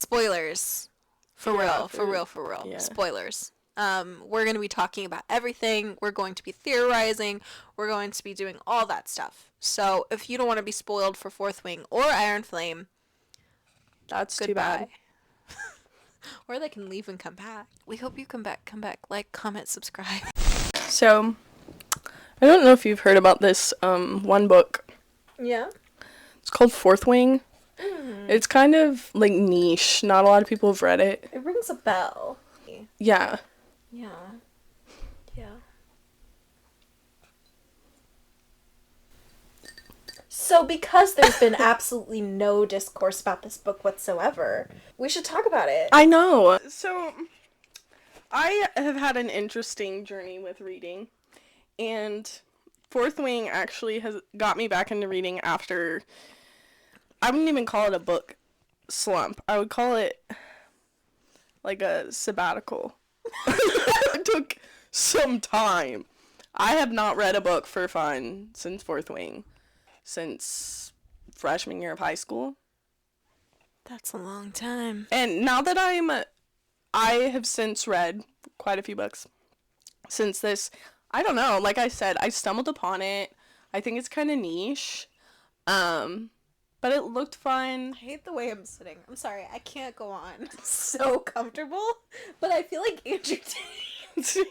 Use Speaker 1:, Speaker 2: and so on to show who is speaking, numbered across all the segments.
Speaker 1: Spoilers. For real.
Speaker 2: Yeah.
Speaker 1: Spoilers. We're going to be talking about everything. We're going to be theorizing. We're going to be doing all that stuff. So if you don't want to be spoiled for Fourth Wing or Iron Flame,
Speaker 2: that's
Speaker 1: goodbye.
Speaker 2: Too bad.
Speaker 1: Or they can leave and come back. We hope you come back. Like, comment, subscribe.
Speaker 2: So, I don't know if you've heard about this one book.
Speaker 1: Yeah.
Speaker 2: It's called Fourth Wing. It's kind of like niche. Not a lot of people have read it.
Speaker 1: It rings a bell.
Speaker 2: Yeah.
Speaker 1: Yeah. So because there's been absolutely no discourse about this book whatsoever, we should talk about it.
Speaker 2: I know. So, I have had an interesting journey with reading. And Fourth Wing actually has got me back into reading after... I wouldn't even call it a book slump. I would call it like a sabbatical. It took some time. I have not read a book for fun since Fourth Wing. Since freshman year of high school.
Speaker 1: That's a long time.
Speaker 2: And now that I have since read quite a few books since this. I don't know. Like I said, I stumbled upon it. I think it's kind of niche. But it looked fun.
Speaker 1: I hate the way I'm sitting. I'm sorry, I can't go on. So comfortable. But I feel like Andrew did.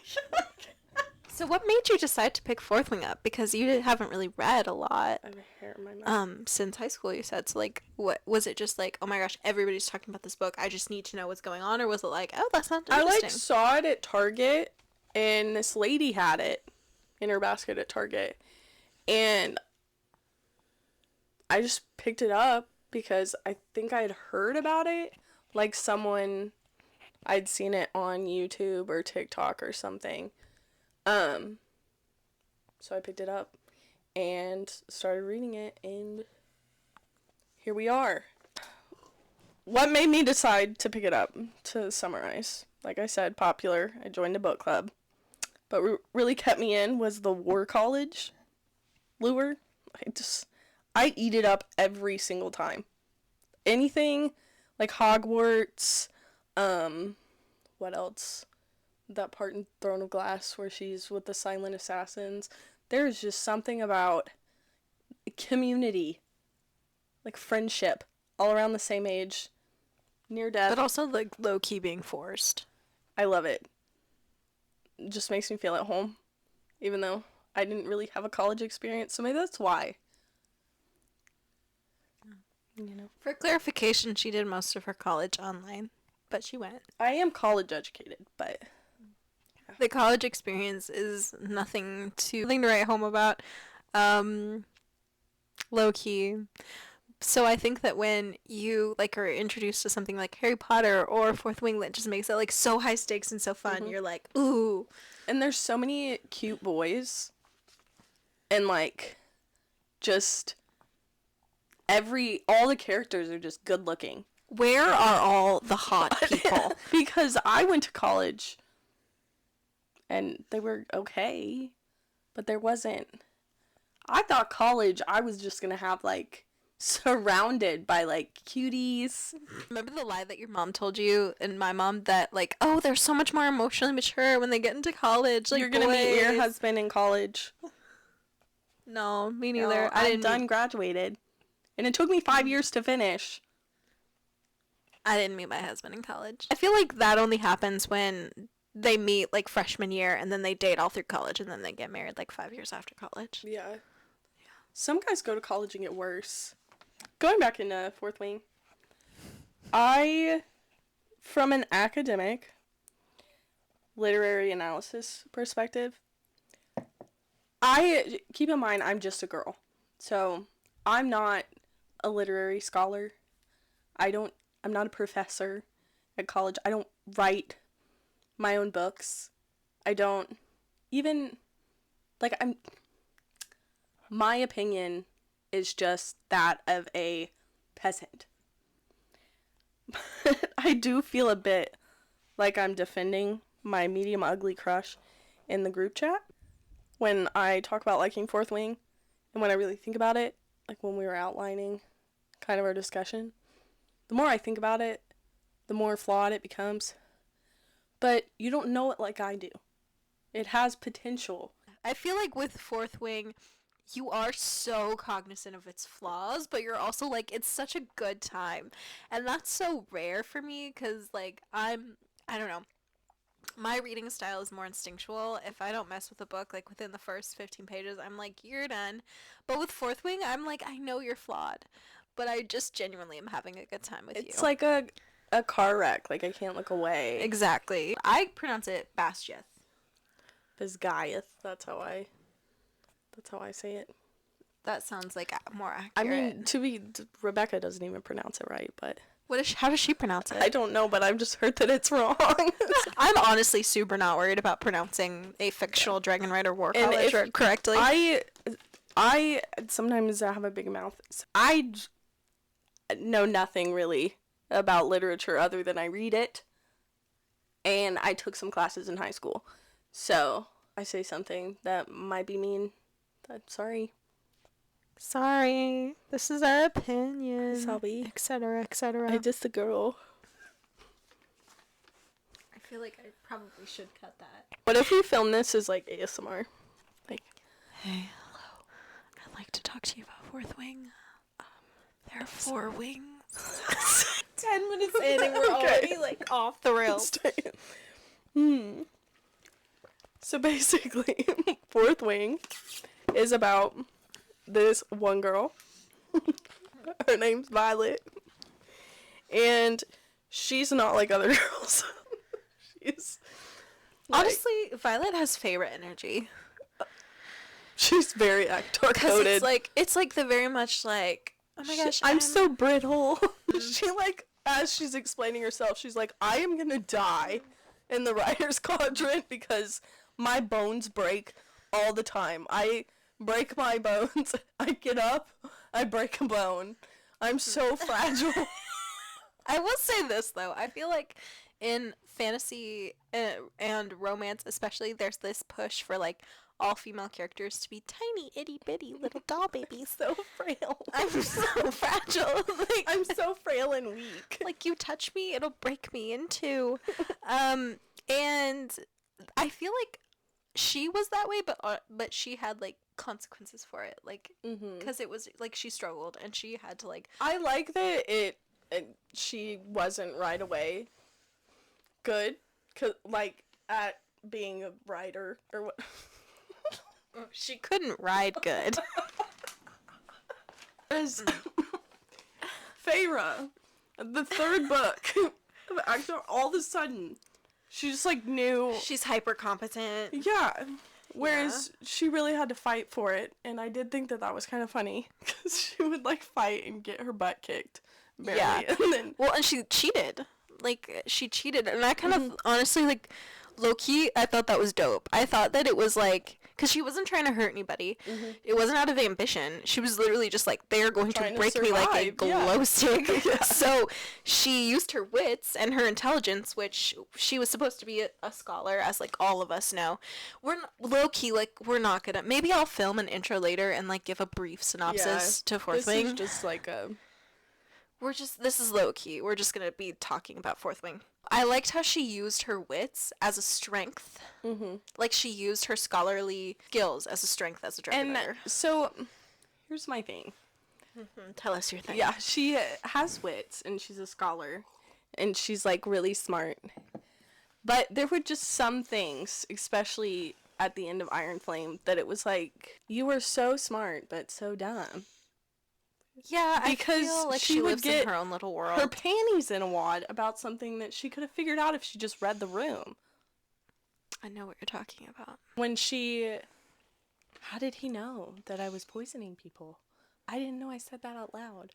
Speaker 1: So what made you decide to pick Fourth Wing up? Because you haven't really read a lot.
Speaker 2: I have a hair in my mouth.
Speaker 1: Since high school, you said. So, like, what was it just like, oh my gosh, everybody's talking about this book, I just need to know what's going on? Or was it like, oh, that sounds interesting?
Speaker 2: I, saw it at Target, and this lady had it in her basket at Target. And I just picked it up because I think I had heard about it. Like, I'd seen it on YouTube or TikTok or something. So I picked it up and started reading it, and here we are. What made me decide to pick it up, to summarize? Like I said, popular. I joined a book club. But what really kept me in was the War College lure. I eat it up every single time. Anything like Hogwarts, what else? That part in Throne of Glass where she's with the silent assassins. There's just something about community, like friendship, all around the same age, near death.
Speaker 1: But also, like, low-key being forced.
Speaker 2: I love it. It just makes me feel at home, even though I didn't really have a college experience, so maybe that's why. You know.
Speaker 1: For clarification, she did most of her college online, but she went.
Speaker 2: I am college educated, but...
Speaker 1: The college experience is nothing to write home about. Low-key. So I think that when you, like, are introduced to something like Harry Potter or Fourth Wing that just makes it, like, so high stakes and so fun, you're like, ooh.
Speaker 2: And there's so many cute boys. And, like, just all the characters are just good looking.
Speaker 1: Where are all the hot people?
Speaker 2: Because I went to college. And they were okay, but there wasn't. I thought college, I was just going to have, like, surrounded by, like, cuties.
Speaker 1: Remember the lie that your mom told you and my mom that, like, oh, they're so much more emotionally mature when they get into college. Like,
Speaker 2: you're going to meet your husband in college.
Speaker 1: No, me neither.
Speaker 2: No, I'm done graduated. And it took me 5 years to finish.
Speaker 1: I didn't meet my husband in college. I feel like that only happens when... they meet, like, freshman year, and then they date all through college, and then they get married, like, 5 years after college.
Speaker 2: Yeah. Some guys go to college and get worse. Going back into Fourth Wing, from an academic, literary analysis perspective, keep in mind, I'm just a girl. So, I'm not a literary scholar. I'm not a professor at college. I don't write my own books. I don't even, like, my opinion is just that of a peasant. But I do feel a bit like I'm defending my medium ugly crush in the group chat. when I talk about liking Fourth Wing, and when I really think about it, like when we were outlining kind of our discussion, the more I think about it, the more flawed it becomes. But you don't know it like I do. It has potential.
Speaker 1: I feel like with Fourth Wing, you are so cognizant of its flaws, but you're also like, it's such a good time. And that's so rare for me because, like, I don't know. My reading style is more instinctual. If I don't mess with a book, like, within the first 15 pages, I'm like, you're done. But with Fourth Wing, I'm like, I know you're flawed, but I just genuinely am having a good time with you.
Speaker 2: It's like a car wreck. Like, I can't look away.
Speaker 1: Exactly. I pronounce it Bastieth.
Speaker 2: Bisgayeth. That's how I say it.
Speaker 1: That sounds like more accurate.
Speaker 2: I mean, Rebecca doesn't even pronounce it right, but
Speaker 1: how does she pronounce it?
Speaker 2: I don't know, but I've just heard that it's wrong.
Speaker 1: I'm honestly super not worried about pronouncing a fictional Dragon Rider War College word correctly.
Speaker 2: I sometimes have a big mouth. I know nothing really about literature other than I read it, and I took some classes in high school. So I say something that might be mean. I'm sorry.
Speaker 1: Sorry. This is our opinion.
Speaker 2: Sorry.
Speaker 1: Etc. etc.
Speaker 2: I'm just a girl.
Speaker 1: I feel like I probably should cut that.
Speaker 2: What if we film this as like ASMR? Like,
Speaker 1: hey, hello. I'd like to talk to you about Fourth Wing. There are 4 wings. 10 minutes in and we're already like off the rails.
Speaker 2: So basically, Fourth Wing is about this one girl. Her name's Violet. And she's not like other girls. She's like,
Speaker 1: honestly, Violet has favorite energy.
Speaker 2: She's very actor-coded.
Speaker 1: It's like the very much like, oh my gosh,
Speaker 2: I'm so brittle. She like, as she's explaining herself, she's like, I am gonna die in the writer's quadrant because my bones break all the time. I break my bones. I get up, I break a bone. I'm so fragile.
Speaker 1: I will say this, though. I feel like in fantasy and romance especially, there's this push for, like, all female characters to be tiny, itty-bitty little doll babies.
Speaker 2: So frail.
Speaker 1: I'm so fragile. Like,
Speaker 2: I'm so frail and weak.
Speaker 1: Like, you touch me, it'll break me in two. And I feel like she was that way, but she had, like, consequences for it. Like, because it was, like, she struggled, and she had to, like...
Speaker 2: I like that she wasn't right away good, like, at being a writer, or what...
Speaker 1: She couldn't ride good.
Speaker 2: As Feyre, the third book, actually, all of a sudden, she just, like, knew...
Speaker 1: She's hyper competent.
Speaker 2: Yeah. Whereas she really had to fight for it, and I did think that was kind of funny, because she would, like, fight and get her butt kicked, barely, and then...
Speaker 1: Well, and she cheated. Like, she cheated, and I kind of, honestly, like, low-key, I thought that was dope. I thought that it was, like... Because she wasn't trying to hurt anybody. It wasn't out of ambition. She was literally just like, they're going to break me like a glow stick. Yeah. So she used her wits and her intelligence, which she was supposed to be a scholar, as like all of us know. We're low-key, like, we're not gonna... Maybe I'll film an intro later and like give a brief synopsis to Fourth Wing.
Speaker 2: This is just like a...
Speaker 1: This is low-key. We're just gonna be talking about Fourth Wing. I liked how she used her wits as a strength. Like, she used her scholarly skills as a strength as a dragon rider.
Speaker 2: So, here's my thing.
Speaker 1: Tell us your thing.
Speaker 2: Yeah, she has wits, and she's a scholar, and she's, like, really smart. But there were just some things, especially at the end of Iron Flame, that it was like, you were so smart, but so dumb.
Speaker 1: Yeah,
Speaker 2: because
Speaker 1: I feel like she lives in her own little world.
Speaker 2: Her panties in a wad about something that she could have figured out if she just read the room.
Speaker 1: I know what you're talking about.
Speaker 2: When she... How did he know that I was poisoning people? I didn't know I said that out loud.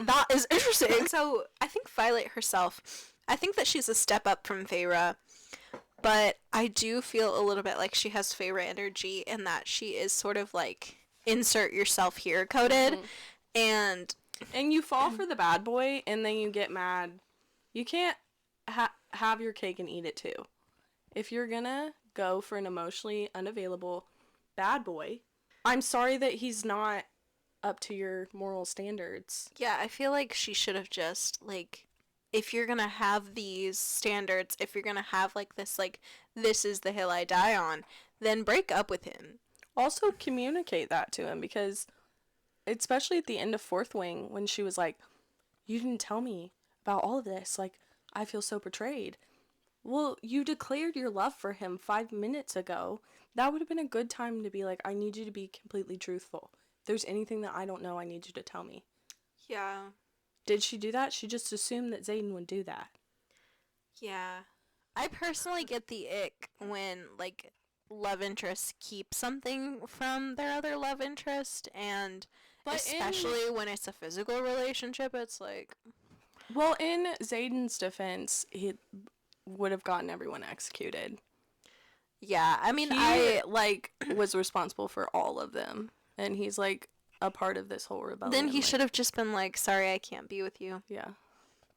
Speaker 1: That is interesting. So, I think Violet herself, I think that she's a step up from Feyre, but I do feel a little bit like she has Feyre energy in that she is sort of like... insert yourself here coded, and
Speaker 2: you fall for the bad boy, and then you get mad. You can't have your cake and eat it too. If you're gonna go for an emotionally unavailable bad boy. I'm sorry that he's not up to your moral standards.
Speaker 1: Yeah, I feel like she should have just, like, if you're gonna have these standards, if you're gonna have, like, this, like, this is the hill I die on, then break up with him.
Speaker 2: Also communicate that to him, because especially at the end of Fourth Wing, when she was like, you didn't tell me about all of this, like, I feel so betrayed. Well, you declared your love for him 5 minutes ago. That would have been a good time to be like, I need you to be completely truthful. If there's anything that I don't know, I need you to tell me.
Speaker 1: Yeah.
Speaker 2: Did she do that? She just assumed that Xaden would do that.
Speaker 1: Yeah. I personally get the ick when, like, love interests keep something from their other love interest, and especially when it's a physical relationship, it's like...
Speaker 2: Well, in Xaden's defense, he would have gotten everyone executed.
Speaker 1: Yeah, I mean,
Speaker 2: I was responsible for all of them, and he's, like, a part of this whole rebellion.
Speaker 1: Then he should have just been like, sorry, I can't be with you.
Speaker 2: Yeah.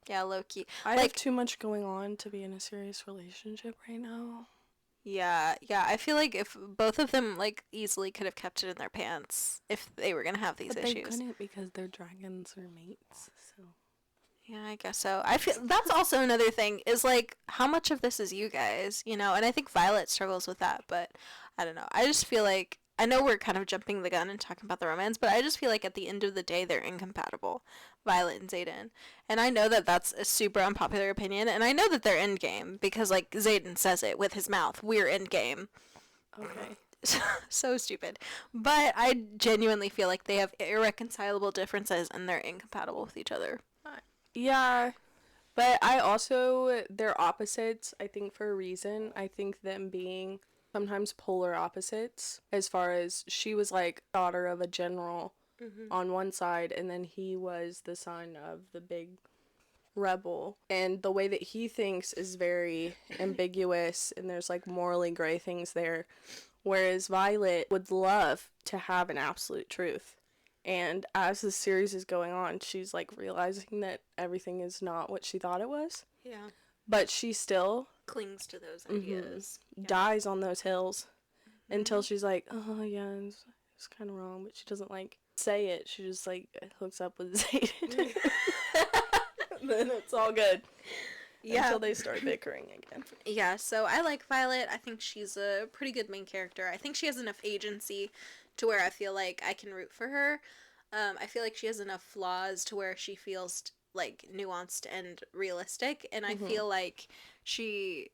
Speaker 1: Yeah, low-key.
Speaker 2: I have too much going on to be in a serious relationship right now.
Speaker 1: Yeah, I feel like if both of them, like, easily could have kept it in their pants if they were gonna have these issues.
Speaker 2: They couldn't, because they're dragons or mates, so...
Speaker 1: Yeah, I guess so. I feel that's also another thing, is, like, how much of this is you guys, you know? And I think Violet struggles with that, but I don't know. I just feel like, I know we're kind of jumping the gun and talking about the romance, but I just feel like at the end of the day, they're incompatible, Violet and Xaden. And I know that that's a super unpopular opinion, and I know that they're endgame, because, like, Xaden says it with his mouth, we're endgame.
Speaker 2: Okay.
Speaker 1: So stupid. But I genuinely feel like they have irreconcilable differences, and they're incompatible with each other.
Speaker 2: Yeah, but I also, they're opposites, I think, for a reason. I think them being sometimes polar opposites, as far as she was, like, daughter of a general on one side, and then he was the son of the big rebel. And the way that he thinks is very ambiguous, and there's, like, morally gray things there, whereas Violet would love to have an absolute truth. And as the series is going on, she's, like, realizing that everything is not what she thought it was.
Speaker 1: Yeah.
Speaker 2: But she still...
Speaker 1: clings to those ideas.
Speaker 2: Dies on those hills. Until she's like, oh, yeah, it's kind of wrong. But she doesn't, like, say it. She just, like, hooks up with Xaden. Then it's all good. Yeah. Until they start bickering again.
Speaker 1: Yeah, so I like Violet. I think she's a pretty good main character. I think she has enough agency to where I feel like I can root for her. I feel like she has enough flaws to where she feels, like, nuanced and realistic. And I feel like she,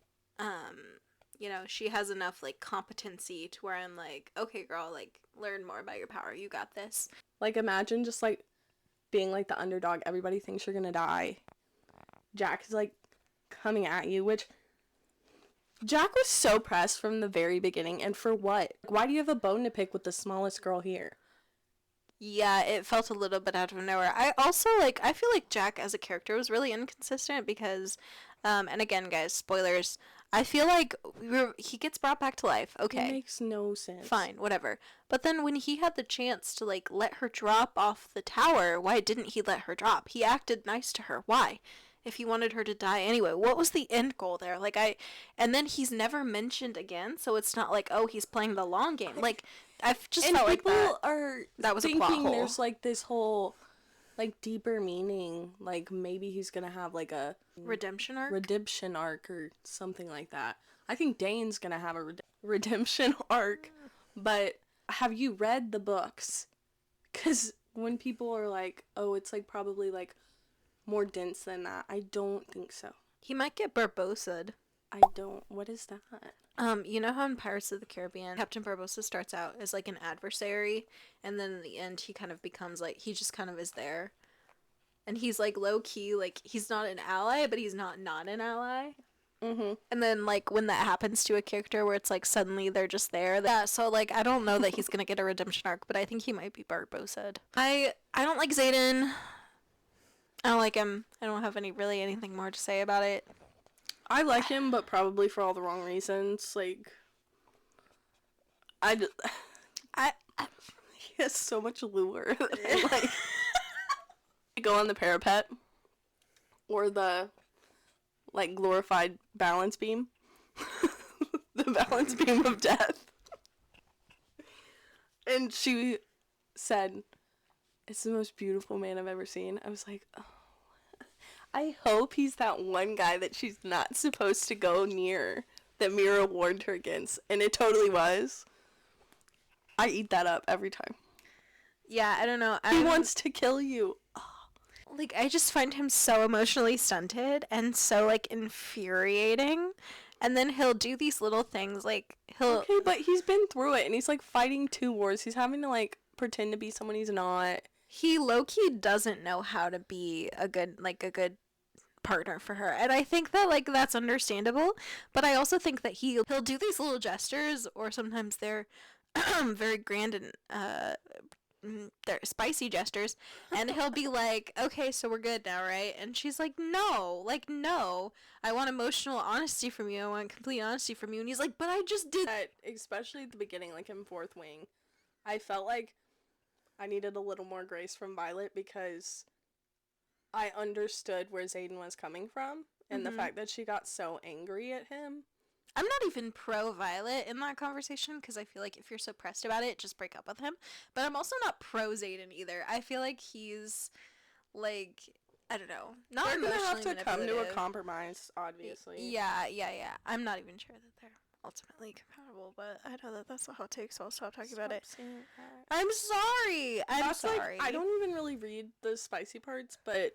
Speaker 1: you know, she has enough, like, competency to where I'm like, okay, girl, like, learn more about your power. You got this.
Speaker 2: Like, imagine just, like, being, like, the underdog. Everybody thinks you're gonna die. Jack is, like, coming at you, which... Jack was so pressed from the very beginning, and for what? Why do you have a bone to pick with the smallest girl here?
Speaker 1: Yeah, it felt a little bit out of nowhere. I also, like, I feel like Jack as a character was really inconsistent because, and again, guys, spoilers, I feel like he gets brought back to life. Okay.
Speaker 2: It makes no sense.
Speaker 1: Fine, whatever. But then when he had the chance to, like, let her drop off the tower, why didn't he let her drop? He acted nice to her. Why? If he wanted her to die anyway, what was the end goal there? Like, and then he's never mentioned again, so it's not like, oh, he's playing the long game. Like, I've just felt like that was a plot hole.
Speaker 2: There's, like, this whole, like, deeper meaning, like, maybe he's gonna have, like, a
Speaker 1: redemption arc
Speaker 2: or something like that. I think Dane's gonna have a redemption arc, but have you read the books? Because when people are like, oh, it's, like, probably, like, more dense than that, I don't think so.
Speaker 1: He might get Barbosa'd.
Speaker 2: What is that?
Speaker 1: You know how in Pirates of the Caribbean, Captain Barbossa starts out as, like, an adversary, and then in the end he kind of becomes, like, he just kind of is there. And he's, like, low-key, like, he's not an ally, but he's not an ally. And then, like, when that happens to a character where it's, like, suddenly they're just there. So, like, I don't know that he's gonna get a redemption arc, but I think he might be Barbosa'd. I don't like Xaden. I don't like him. I don't have anything more to say about it.
Speaker 2: I like him, but probably for all the wrong reasons. Like, he has so much lure. Like, go on the parapet or the, like, glorified balance beam. The Valen's beam of death. And she said, it's the most beautiful man I've ever seen. I was like, oh, I hope he's that one guy that she's not supposed to go near that Mira warned her against. And it totally was. I eat that up every time.
Speaker 1: Yeah, I don't know.
Speaker 2: He wants to kill you.
Speaker 1: Like, I just find him so emotionally stunted and so, like, infuriating. And then he'll do these little things, like,
Speaker 2: Okay, but he's been through it, and he's, like, fighting 2 wars. He's having to, like, pretend to be someone he's not.
Speaker 1: He low-key doesn't know how to be a good partner for her. And I think that, like, that's understandable. But I also think that he'll do these little gestures, or sometimes they're very grand and, they're spicy gestures, and he'll be like, okay, so we're good now, right? And she's like, no, I want emotional honesty from you, I want complete honesty from you. And he's like, but I just did
Speaker 2: that. Especially at the beginning, like in Fourth Wing, I felt like I needed a little more grace from Violet, because I understood where Xaden was coming from, and the fact that she got so angry at him.
Speaker 1: I'm not even pro Violet in that conversation, because I feel like if you're so pressed about it, just break up with him. But I'm also not pro Xaden either. I feel like he's, like, I don't know, not
Speaker 2: They're
Speaker 1: emotionally
Speaker 2: gonna have to come to a
Speaker 1: manipulative.
Speaker 2: compromise, obviously.
Speaker 1: Yeah. I'm not even sure that they're ultimately compatible, but I know that that's a hot take, so I'll stop talking about it. I'm sorry. I'm sorry.
Speaker 2: Like, I don't even really read the spicy parts, but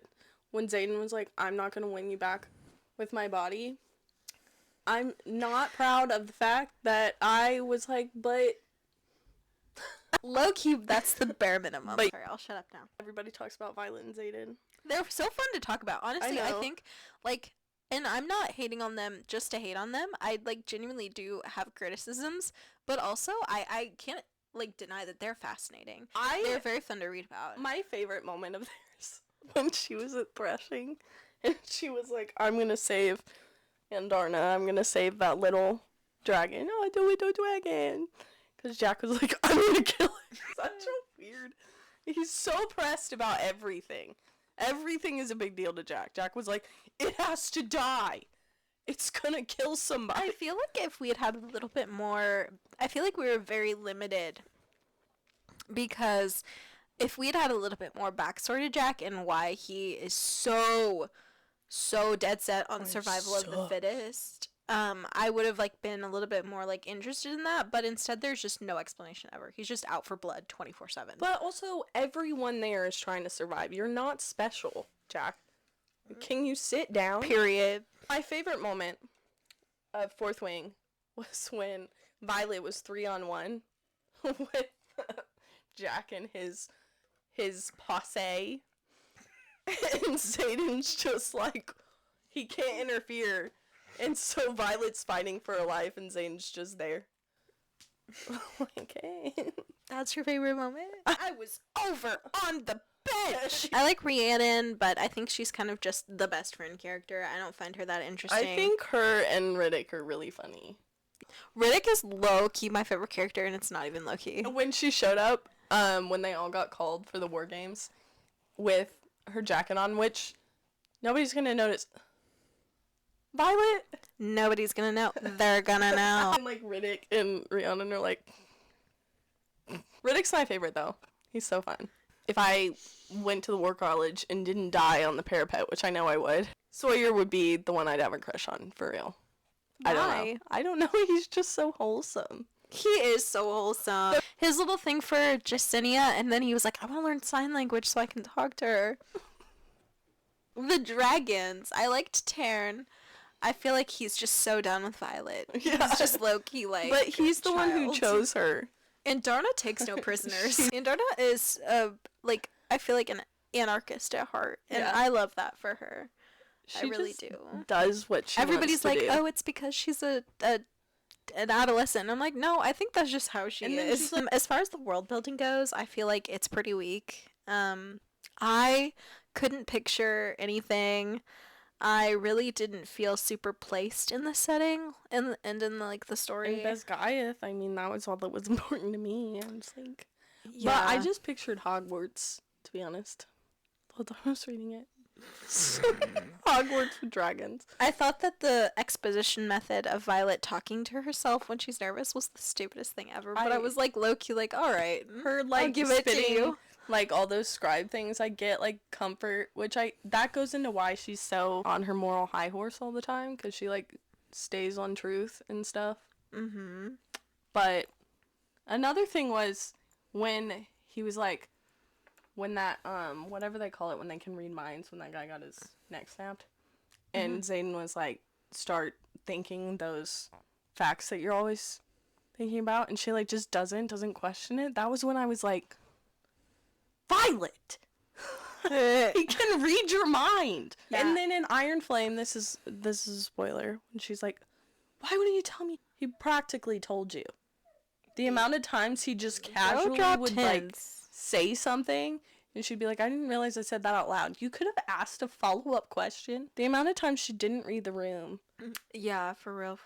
Speaker 2: when Xaden was like, I'm not gonna win you back with my body, I'm not proud of the fact that I was like, but
Speaker 1: low-key, that's the bare minimum. Sorry, I'll shut up now.
Speaker 2: Everybody talks about Violet and Xaden.
Speaker 1: They're so fun to talk about. Honestly, I
Speaker 2: know.
Speaker 1: think, like, and I'm not hating on them just to hate on them. I, like, genuinely do have criticisms, but also I can't, like, deny that they're fascinating. They're very fun to read about.
Speaker 2: My favorite moment of theirs, when she was at threshing, and she was like, I'm gonna save Andarna, I'm gonna save that little dragon. Oh, do it, dragon. Because Jack was like, I'm gonna kill it. Such a weird. He's so pressed about everything. Everything is a big deal to Jack. Jack was like, it has to die. It's gonna kill somebody.
Speaker 1: I feel like if we had had a little bit more, I feel like we were very limited, because if we had had a little bit more backstory to Jack and why he is so dead set on survival of the fittest, I would have, like, been a little bit more, like, interested in that, but instead there's just no explanation ever. He's just out for blood 24/7.
Speaker 2: But also, everyone there is trying to survive. You're not special, Jack. Can you sit down?
Speaker 1: Period.
Speaker 2: My favorite moment of Fourth Wing was when Violet was 3-on-1 with Jack and his posse. And Xaden's just like, he can't interfere. And so Violet's fighting for her life, and Xaden's just there. Okay.
Speaker 1: That's your favorite moment? I was over on the bench! I like Rhiannon, but I think she's kind of just the best friend character. I don't find her that interesting.
Speaker 2: I think her and Riddick are really funny.
Speaker 1: Riddick is low-key my favorite character, and it's not even low-key.
Speaker 2: When she showed up, when they all got called for the war games, with her jacket on, which nobody's gonna notice. Violet?
Speaker 1: Nobody's gonna know. They're gonna know.
Speaker 2: And, like, Riddick and Rhiannon are like... Riddick's my favorite, though. He's so fun. If I went to the war college and didn't die on the parapet, which I know I would, Sawyer would be the one I'd have a crush on, for real.
Speaker 1: Why?
Speaker 2: I don't know. He's just so wholesome.
Speaker 1: He is so wholesome. His little thing for Jacinia, and then he was like, I want to learn sign language so I can talk to her. The dragons. I liked Tarn. I feel like he's just so done with Violet.
Speaker 2: Yeah.
Speaker 1: He's just low-key, like,
Speaker 2: But he's the one who
Speaker 1: child.
Speaker 2: chose her.
Speaker 1: And Darna takes no prisoners. And Darna is, like, I feel like an anarchist at heart. And
Speaker 2: Yeah.
Speaker 1: I love that for her.
Speaker 2: She
Speaker 1: I really
Speaker 2: just
Speaker 1: do.
Speaker 2: does what she
Speaker 1: Everybody's
Speaker 2: wants
Speaker 1: like,
Speaker 2: to do.
Speaker 1: oh, it's because she's an adolescent. And I'm like, no, I think that's just how she
Speaker 2: And then
Speaker 1: is.
Speaker 2: she's like-
Speaker 1: As far as the world building goes, I feel like it's pretty weak. I couldn't picture anything. I really didn't feel super placed in the setting and in like the story.
Speaker 2: And Besgaiath, I mean, that was all that was important to me. I'm just like...
Speaker 1: Yeah.
Speaker 2: But I just pictured Hogwarts, to be honest. The whole time I was reading it. Hogwarts with dragons.
Speaker 1: I thought that the exposition method of Violet talking to herself when she's nervous was the stupidest thing ever. But I was like low-key like, all right,
Speaker 2: her like give it to you. Like all those scribe things, I get like comfort, which that goes into why she's so on her moral high horse all the time, because she like stays on truth and stuff.
Speaker 1: Mm-hmm.
Speaker 2: But another thing was when he was like, when that whatever they call it when they can read minds, when that guy got his neck snapped, and Xaden was like, start thinking those facts that you're always thinking about, and she like just doesn't question it. That was when I was like, Violet, he can read your mind. Yeah. And then in Iron Flame, this is a spoiler, when she's like, why wouldn't you tell me? He practically told you. The amount of times he just casually would like say something, and she'd be like, I didn't realize I said that out loud. You could have asked a follow-up question. The amount of times she didn't read the room.
Speaker 1: Yeah, for real.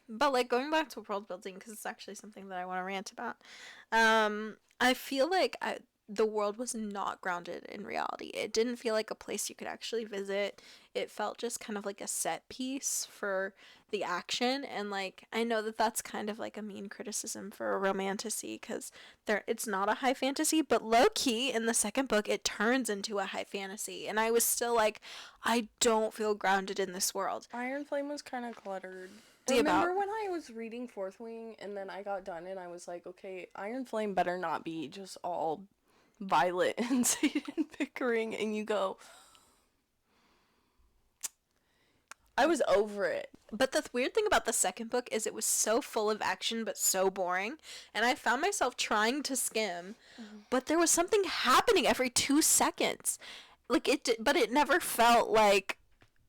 Speaker 1: But like going back to world building, because it's actually something that I want to rant about. I feel like the world was not grounded in reality. It didn't feel like a place you could actually visit. It felt just kind of like a set piece for the action, and like I know that that's kind of like a mean criticism for a romantasy, because it's not a high fantasy, but low-key in the second book it turns into a high fantasy, and I was still like, I don't feel grounded in this world.
Speaker 2: Iron Flame was kind of cluttered. Remember when I was reading Fourth Wing and then I got done and I was like, okay, Iron Flame better not be just all Violet and Xaden bickering, and you go, I was over it.
Speaker 1: But the weird thing about the second book is it was so full of action but so boring, and I found myself trying to skim, but there was something happening every 2 seconds. Like but it never felt like,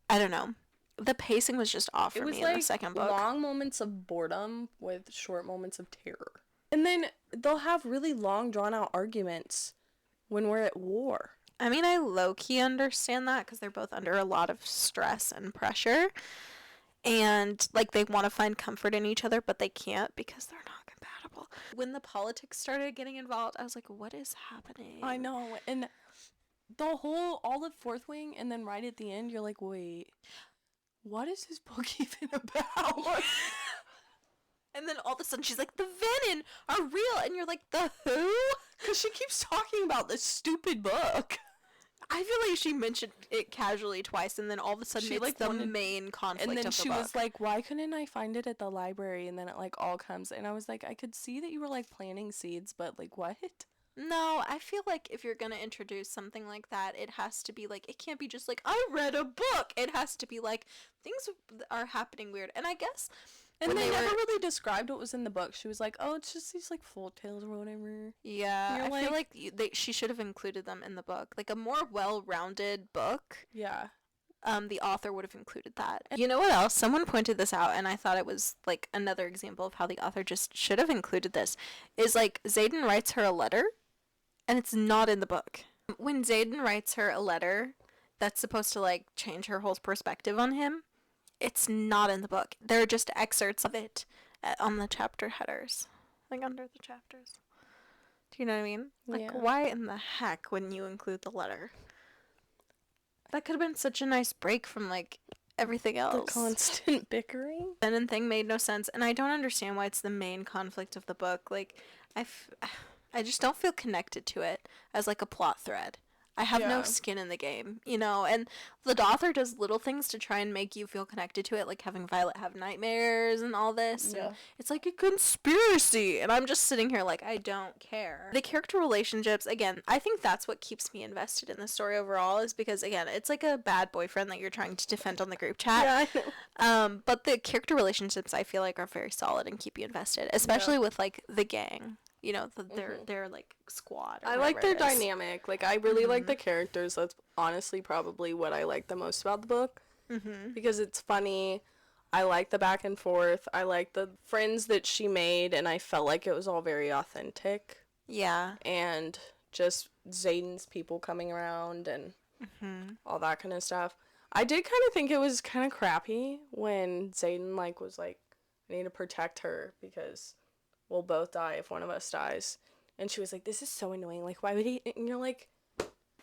Speaker 1: I don't know. The pacing was just off for me in the second book.
Speaker 2: Long moments of boredom with short moments of terror. And then they'll have really long drawn out arguments when we're at war.
Speaker 1: I mean, I low-key understand that because they're both under a lot of stress and pressure. And, like, they want to find comfort in each other, but they can't because they're not compatible. When the politics started getting involved, I was like, what is happening?
Speaker 2: I know. And all of Fourth Wing, and then right at the end, you're like, wait, what is this book even about?
Speaker 1: And then all of a sudden she's like, the Venom are real. And you're like, the who?
Speaker 2: Because she keeps talking about this stupid book.
Speaker 1: I feel like she mentioned it casually twice, and then all of a sudden it's the main conflict of the book.
Speaker 2: And then she was like, why couldn't I find it at the library? And then it like all comes. And I was like, I could see that you were like planting seeds, but like what?
Speaker 1: No, I feel like if you're going to introduce something like that, it has to be like, it can't be just like, I read a book. It has to be like, things are happening weird. And I guess...
Speaker 2: And they never really described what was in the book. She was like, oh, it's just these, like, folk tales or whatever.
Speaker 1: Yeah, I feel like she should have included them in the book. Like, a more well-rounded book.
Speaker 2: Yeah.
Speaker 1: The author would have included that. You know what else? Someone pointed this out, and I thought it was, like, another example of how the author just should have included this. Is, like, Xaden writes her a letter, and it's not in the book. When Xaden writes her a letter that's supposed to, like, change her whole perspective on him, it's not in the book. There are just excerpts of it on the chapter headers. Like, under the chapters. Do you know what I mean? Like, why in the heck wouldn't you include the letter? That could have been such a nice break from, like, everything else.
Speaker 2: The constant bickering.
Speaker 1: The Venom thing made no sense, and I don't understand why it's the main conflict of the book. Like, I just don't feel connected to it as, like, a plot thread. I have no skin in the game, you know, and the author does little things to try and make you feel connected to it, like having Violet have nightmares and all this. Yeah. And it's like a conspiracy, and I'm just sitting here like, I don't care. The character relationships, again, I think that's what keeps me invested in the story overall, is because, again, it's like a bad boyfriend that you're trying to defend on the group chat.
Speaker 2: Yeah, I know.
Speaker 1: But the character relationships, I feel like, are very solid and keep you invested, especially with, like, the gang. You know, their like, squad.
Speaker 2: I like their dynamic. Like, I really like the characters. That's honestly probably what I like the most about the book. Because it's funny. I like the back and forth. I like the friends that she made, and I felt like it was all very authentic.
Speaker 1: Yeah.
Speaker 2: And just Xaden's people coming around and all that kind of stuff. I did kind of think it was kind of crappy when Xaden, like, was like, I need to protect her because... we'll both die if one of us dies. And she was like, this is so annoying. Like, why would he? And you're like,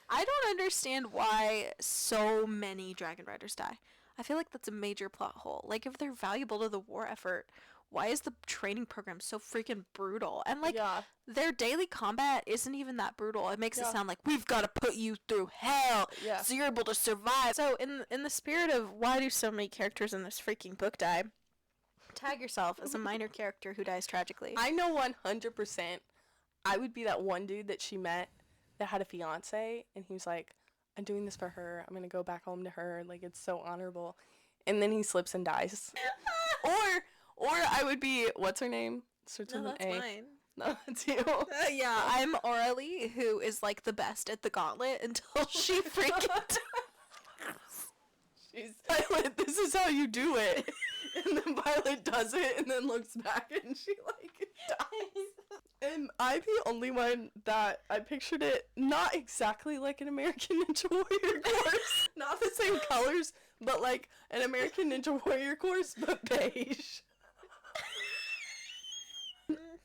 Speaker 1: I don't understand why so many dragon riders die. I feel like that's a major plot hole. Like, if they're valuable to the war effort, why is the training program so freaking brutal? And, like,
Speaker 2: Yeah.
Speaker 1: their daily combat isn't even that brutal. It makes it
Speaker 2: Yeah.
Speaker 1: sound like, we've got to put you through hell
Speaker 2: Yeah.
Speaker 1: so you're able to survive. So, in the spirit of why do so many characters in this freaking book die, tag yourself as a minor character who dies tragically.
Speaker 2: I know 100% I would be that one dude that she met that had a fiance, and he was like, I'm doing this for her. I'm going to go back home to her. Like, it's so honorable. And then he slips and dies. or I would be, what's her name? Starts
Speaker 1: No,
Speaker 2: with
Speaker 1: that's
Speaker 2: an A.
Speaker 1: mine.
Speaker 2: No, that's you.
Speaker 1: Yeah, I'm Aurelie, who is like the best at the gauntlet until she freaking
Speaker 2: She's Violet, this is how you do it. And then Violet does it and then looks back and she like dies. And I'm the only one that I pictured it not exactly like an American Ninja Warrior course. Not the same colors, but like an American Ninja Warrior course, but beige.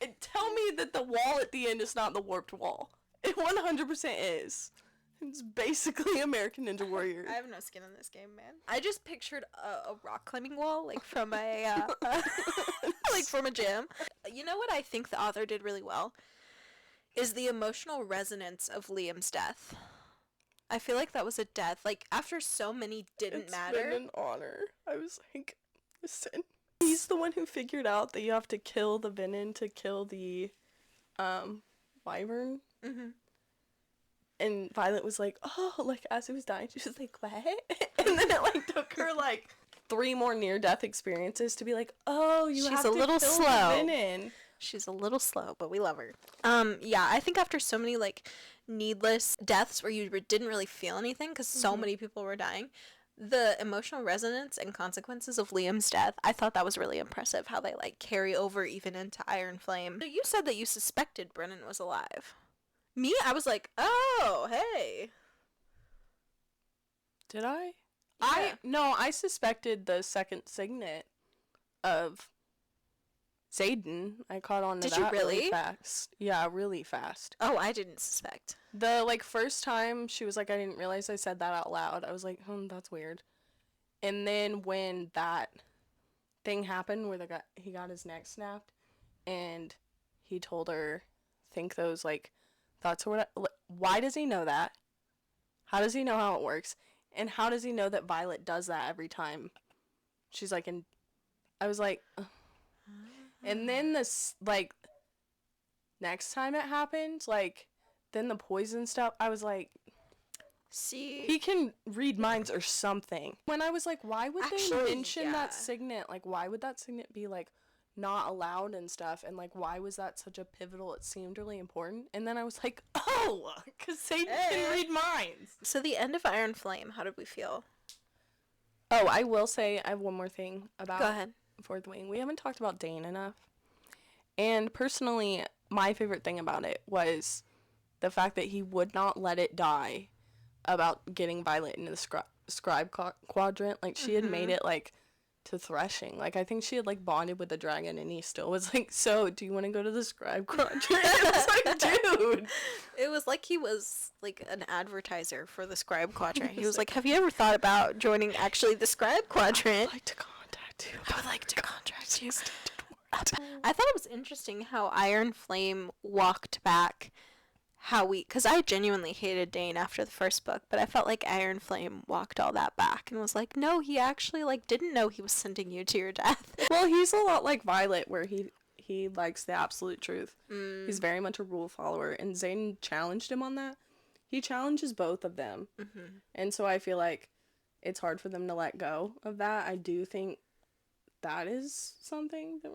Speaker 2: And tell me that the wall at the end is not the warped wall. It 100% is. It's basically American Ninja Warrior.
Speaker 1: I have no skin in this game, man. I just pictured a rock climbing wall, like from a like from a gym. You know what I think the author did really well is the emotional resonance of Liam's death. I feel like that was a death. Like, after so many didn't matter.
Speaker 2: It's been an honor. I was like, listen. He's the one who figured out that you have to kill the venom to kill the wyvern.
Speaker 1: Mm-hmm.
Speaker 2: And Violet was like, oh, like, as he was dying, she was like, what? And then it, like, took her, like, 3 more near-death experiences to be like, oh, you
Speaker 1: She's
Speaker 2: have
Speaker 1: a
Speaker 2: to
Speaker 1: little
Speaker 2: kill
Speaker 1: slow.
Speaker 2: the venom.
Speaker 1: She's a little slow, but we love her. Yeah, I think after so many, like, needless deaths where you didn't really feel anything because so many people were dying, the emotional resonance and consequences of Liam's death, I thought that was really impressive, how they, like, carry over even into Iron Flame. So you said that you suspected Brennan was alive. Me, I was like, oh, hey.
Speaker 2: Did I?
Speaker 1: Yeah.
Speaker 2: I suspected the second signet of Zayden. I caught on to
Speaker 1: Did you
Speaker 2: that
Speaker 1: really?
Speaker 2: fast. Yeah, really fast.
Speaker 1: Oh, I didn't suspect.
Speaker 2: The, like, first time she was like, I didn't realize I said that out loud. I was like, that's weird. And then when that thing happened where he got his neck snapped and he told her, think those, like, thoughts or what? Why does he know that? How does he know how it works? And how does he know that Violet does that every time she's like in... I was like... Ugh. And then this, like, next time it happened, like, then the poison stuff, I was like...
Speaker 1: See?
Speaker 2: He can read minds or something. When I was like, why would
Speaker 1: Actually,
Speaker 2: they mention
Speaker 1: yeah.
Speaker 2: that signet? Like, why would that signet be, like, not allowed and stuff? And, like, why was that such a pivotal? It seemed really important. And then I was like, oh, because Satan can read minds.
Speaker 1: So the end of Iron Flame, how did we feel?
Speaker 2: Oh, I will say, I have one more thing about
Speaker 1: Go ahead.
Speaker 2: Fourth Wing. We haven't talked about Dane enough. And personally, my favorite thing about it was the fact that he would not let it die about getting Violet into the scribe quadrant. Like, she had made it, like, to threshing. Like, I think she had, like, bonded with the dragon, and he still was like, so, do you want to go to the scribe quadrant? It was like, dude.
Speaker 1: It was like he was, like, an advertiser for the scribe quadrant. He was like, have you ever thought about joining, actually, the scribe quadrant?
Speaker 2: I'd like to contact you.
Speaker 1: I would like to contract you. I thought it was interesting how Iron Flame walked back because I genuinely hated Dane after the first book, but I felt like Iron Flame walked all that back and was like, no, he actually, like, didn't know he was sending you to your death.
Speaker 2: Well, he's a lot like Violet, where he likes the absolute truth. He's very much a rule follower, and Zayden challenged him on that. He challenges both of them. And so I feel like it's hard for them to let go of that. I do think that is something that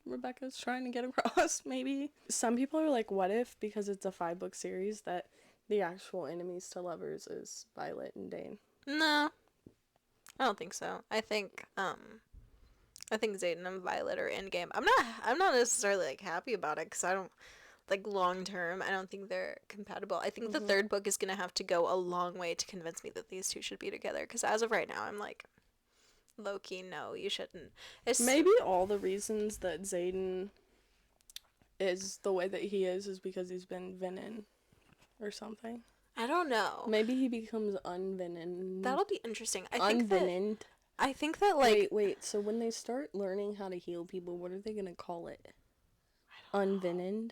Speaker 2: Rebecca's trying to get across, maybe. Some people are like, what if, because it's a 5-book series, that the actual enemies to lovers is Violet and Dane?
Speaker 1: No, I don't think so. I think Zayden and Violet are in game. I'm not necessarily, like, happy about it, because I don't, like, long term, I don't think they're compatible. I think the third book is gonna have to go a long way to convince me that these two should be together, because as of right now, I'm like, low-key, no, you shouldn't.
Speaker 2: Maybe all the reasons that Zayden is the way that he is because he's been venom or something.
Speaker 1: I don't know.
Speaker 2: Maybe he becomes unvenomous.
Speaker 1: That'll be interesting. I think that like
Speaker 2: Wait. So when they start learning how to heal people, what are they gonna call it? Unvenomous?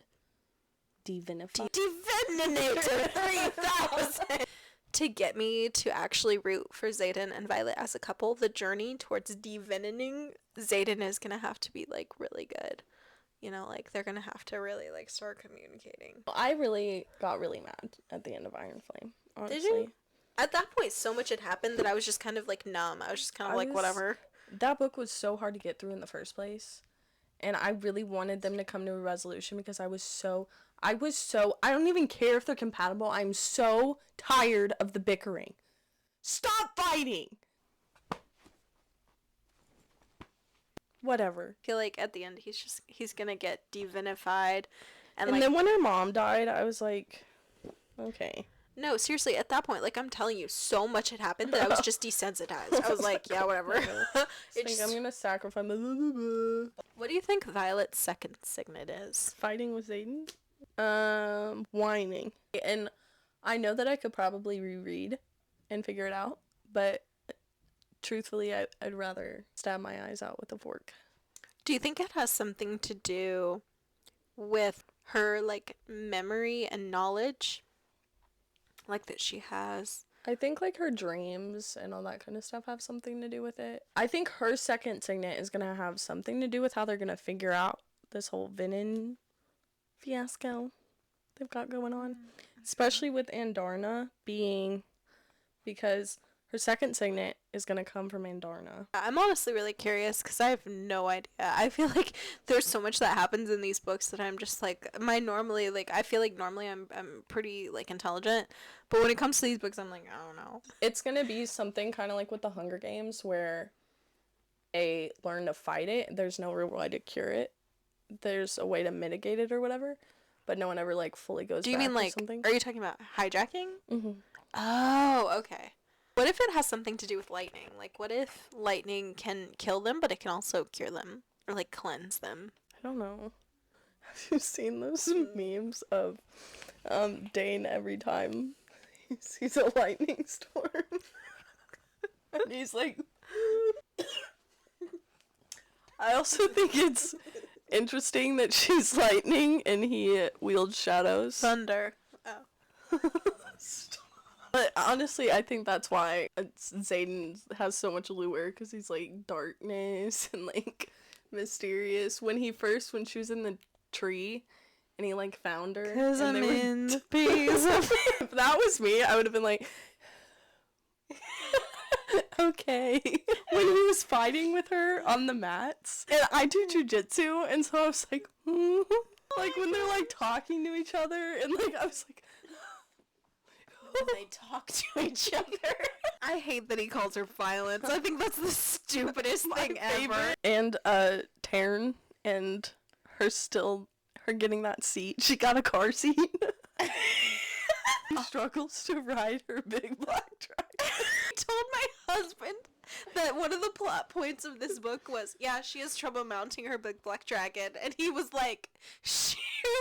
Speaker 2: Devinified?
Speaker 1: Devenator 3000! To get me to actually root for Xaden and Violet as a couple, the journey towards devenening Xaden is gonna have to be, like, really good. You know, like, they're gonna have to really, like, start communicating.
Speaker 2: I really got really mad at the end of Iron Flame, honestly.
Speaker 1: Did you? At that point, so much had happened that I was just kind of, like, numb. I was just kind of like, whatever.
Speaker 2: That book was so hard to get through in the first place. And I really wanted them to come to a resolution because I don't even care if they're compatible. I'm so tired of the bickering. Stop fighting! Whatever.
Speaker 1: I feel like at the end, he's gonna get devinified.
Speaker 2: And like, then when her mom died, I was like, okay.
Speaker 1: No, seriously, at that point, like, I'm telling you, so much had happened that I was just desensitized. I was like, yeah, whatever.
Speaker 2: I'm gonna sacrifice my...
Speaker 1: What do you think Violet's second signet is?
Speaker 2: Fighting with Xaden? Whining. And I know that I could probably reread and figure it out, but truthfully, I'd rather stab my eyes out with a fork.
Speaker 1: Do you think it has something to do with her, like, memory and knowledge? Like, that she has?
Speaker 2: I think, like, her dreams and all that kind of stuff have something to do with it. I think her second signet is gonna have something to do with how they're gonna figure out this whole Venin fiasco they've got going on. Especially with Andarna being... because her second signet is going to come from Andarna.
Speaker 1: I'm honestly really curious because I have no idea. I feel like there's so much that happens in these books that I'm just like, I feel like normally I'm pretty, like, intelligent. But when it comes to these books, I'm like, I don't know.
Speaker 2: It's going to be something kind of like with the Hunger Games where they learn to fight it. There's no real way to cure it. There's a way to mitigate it or whatever. But no one ever, like, fully goes back.
Speaker 1: Do you mean, like,
Speaker 2: something.
Speaker 1: Are you talking about hijacking?
Speaker 2: Mm-hmm.
Speaker 1: Oh, okay. What if it has something to do with lightning? Like, what if lightning can kill them, but it can also cure them? Or, like, cleanse them?
Speaker 2: I don't know. Have you seen those memes of Dane every time he sees a lightning storm? And he's like... I also think it's interesting that she's lightning and he wields shadows.
Speaker 1: Thunder. Oh.
Speaker 2: But honestly, I think that's why Xaden has so much lure, because he's, like, darkness and, like, mysterious. When she was in the tree, and he, like, found her.
Speaker 1: Because I'm in the piece of...
Speaker 2: If that was me, I would have been like, okay. When he was fighting with her on the mats, and I do jujitsu, and so I was like, like, when they're, like, talking to each other, and, like, I was like,
Speaker 1: they talk to each other. I hate that he calls her violence. I think that's the stupidest thing ever.
Speaker 2: And Taryn and her getting that seat. She got a car seat. She struggles to ride her big black dragon.
Speaker 1: I told my husband that one of the plot points of this book was, yeah, she has trouble mounting her big black dragon, and he was like,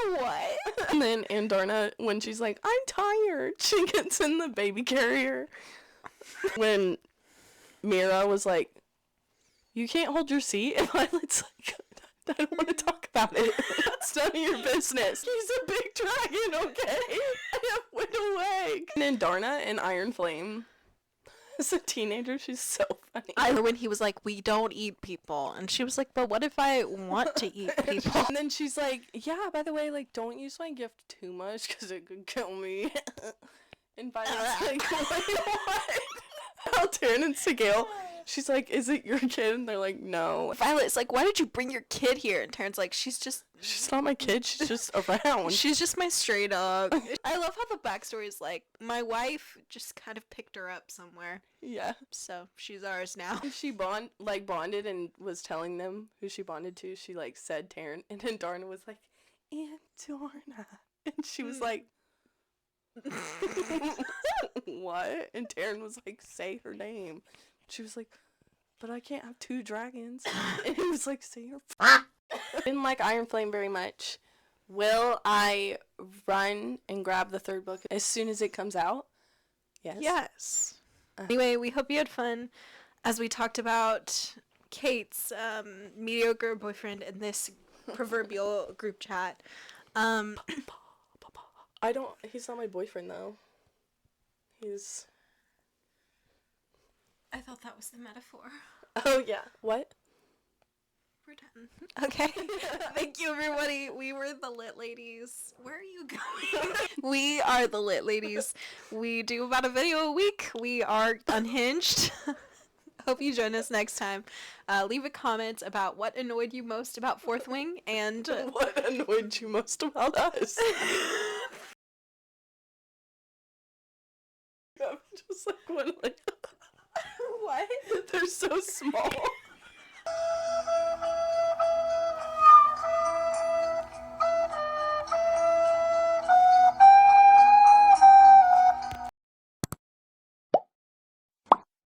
Speaker 1: what?
Speaker 2: And then Andarna, when she's like, I'm tired, she gets in the baby carrier. When Mira was like, you can't hold your seat, and Violet's like, I don't want to talk about it. That's none of your business. He's a big dragon, okay? I have widow leg. And Andarna in Iron Flame, as a teenager, she's so funny.
Speaker 1: When he was like, we don't eat people. And she was like, but what if I want to eat people?
Speaker 2: And then she's like, yeah, by the way, like, don't use my gift too much because it could kill me. And Violet's like, what? Taryn and Sigale, she's like, is it your kid? And they're like, no.
Speaker 1: Violet's like, why did you bring your kid here? And Taryn's like, she's
Speaker 2: not my kid, she's just around.
Speaker 1: She's just my stray dog. I love how the backstory is like, my wife just kind of picked her up somewhere.
Speaker 2: Yeah.
Speaker 1: So she's ours now.
Speaker 2: She bonded and was telling them who she bonded to. She, like, said Taryn, and then Darna was like, Andarna. And she was like, what? And Taryn was like, say her name. She was like, but I can't have two dragons. And he was like, say her I didn't like Iron Flame very much, Will I run and grab the third book as soon as it comes out? Yes.
Speaker 1: Yes. Anyway, we hope you had fun as we talked about Kate's mediocre boyfriend in this proverbial group chat.
Speaker 2: He's not my boyfriend though.
Speaker 1: I thought that was the metaphor.
Speaker 2: Oh yeah. What?
Speaker 1: We're done. Okay. Thank you, everybody. We were the Lit Ladies. Where are you going? We are the Lit Ladies. We do about a video a week. We are unhinged. Hope you join us next time. Leave a comment about what annoyed you most about Fourth Wing and
Speaker 2: what annoyed you most about us. I'm just like one like
Speaker 1: what?
Speaker 2: they're so small.